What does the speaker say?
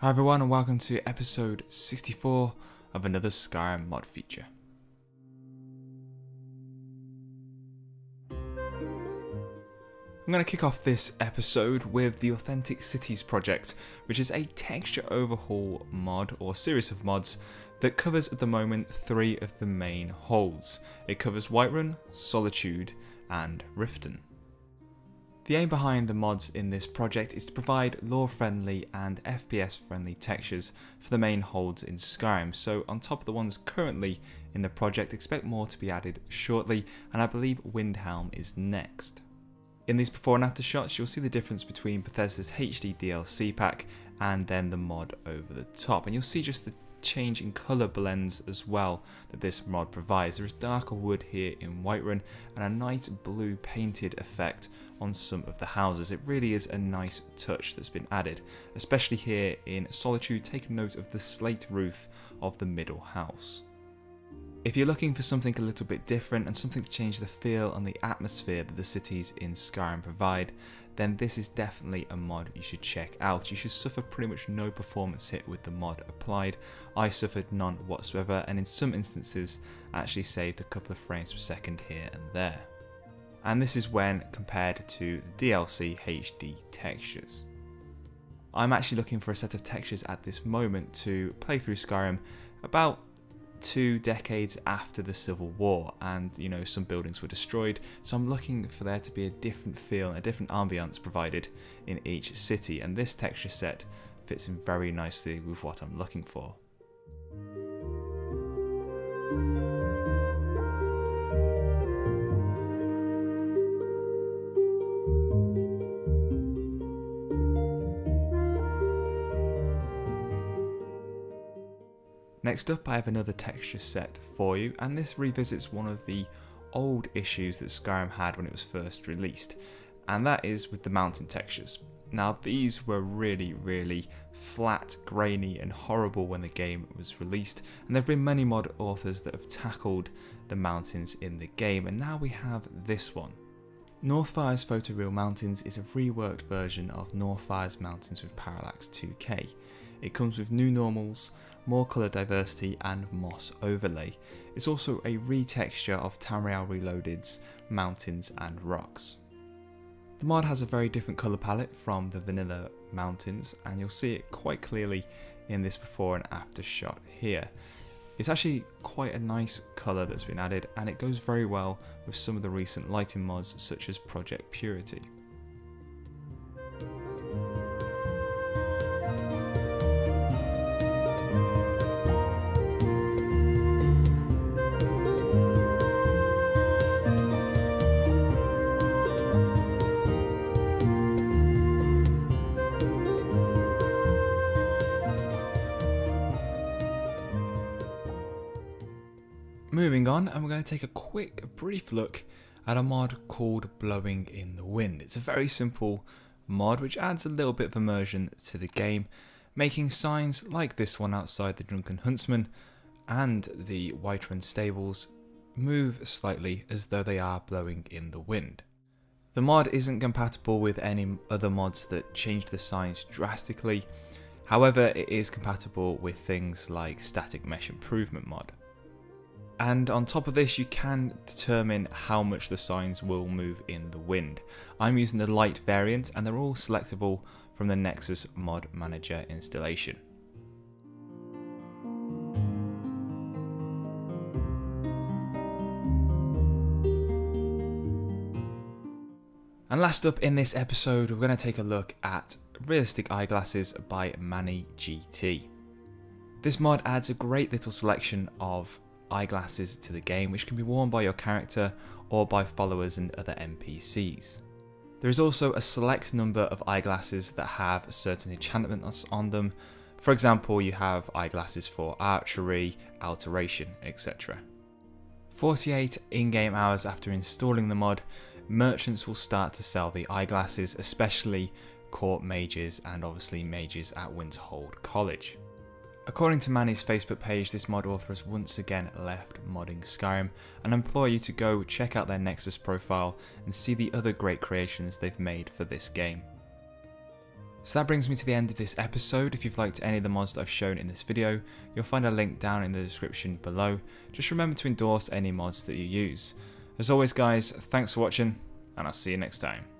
Hi everyone and welcome to episode 64 of another Skyrim mod feature. I'm going to kick off this episode with the Authentic Cities project, which is a texture overhaul mod or series of mods that covers at the moment 3 of the main holds. It covers Whiterun, Solitude and Riften. The aim behind the mods in this project is to provide lore-friendly and FPS-friendly textures for the main holds in Skyrim, so on top of the ones currently in the project, expect more to be added shortly, and I believe Windhelm is next. In these before and after shots, you'll see the difference between Bethesda's HD DLC pack and then the mod over the top, and you'll see just the change in colour blends as well that this mod provides. There is darker wood here in Whiterun and a nice blue painted effect on some of the houses. It really is a nice touch that's been added, especially here in Solitude. Take note of the slate roof of the middle house. If you're looking for something a little bit different and something to change the feel and the atmosphere that the cities in Skyrim provide, then this is definitely a mod you should check out. You should suffer pretty much no performance hit with the mod applied. I suffered none whatsoever, and in some instances actually saved a couple of frames per second here and there. And this is when compared to the DLC HD textures. I'm actually looking for a set of textures at this moment to play through Skyrim about 2 decades after the Civil War, and some buildings were destroyed, so I'm looking for there to be a different feel and a different ambience provided in each city, and this texture set fits in very nicely with what I'm looking for. Next up, I have another texture set for you, and this revisits one of the old issues that Skyrim had when it was first released, and that is with the mountain textures. Now, these were really flat, grainy and horrible when the game was released, and there have been many mod authors that have tackled the mountains in the game, and now we have this one. Northfire's Photoreal Mountains is a reworked version of Northfire's Mountains with Parallax 2K. It comes with new normals, more colour diversity and moss overlay. It's also a retexture of Tamriel Reloaded's mountains and rocks. The mod has a very different colour palette from the vanilla mountains, and you'll see it quite clearly in this before and after shot here. It's actually quite a nice colour that's been added, and it goes very well with some of the recent lighting mods such as Project Purity. Moving on, and we're going to take a brief look at a mod called Blowing in the Wind. It's a very simple mod which adds a little bit of immersion to the game, making signs like this one outside the Drunken Huntsman and the Whiterun stables move slightly as though they are blowing in the wind. The mod isn't compatible with any other mods that change the signs drastically, however it is compatible with things like Static Mesh Improvement mod. And on top of this, you can determine how much the signs will move in the wind. I'm using the light variant, and they're all selectable from the Nexus Mod Manager installation. And last up in this episode, we're going to take a look at Realistic Eyeglasses by MannyGT. This mod adds a great little selection of eyeglasses to the game, which can be worn by your character or by followers and other NPCs. There is also a select number of eyeglasses that have certain enchantments on them. For example, you have eyeglasses for archery, alteration, etc. 48 in-game hours after installing the mod, merchants will start to sell the eyeglasses, especially court mages and obviously mages at Winterhold College. According to Manny's Facebook page, this mod author has once again left modding Skyrim, and I implore you to go check out their Nexus profile and see the other great creations they've made for this game. So that brings me to the end of this episode. If you've liked any of the mods that I've shown in this video, you'll find a link down in the description below. Just remember to endorse any mods that you use. As always guys, thanks for watching, and I'll see you next time.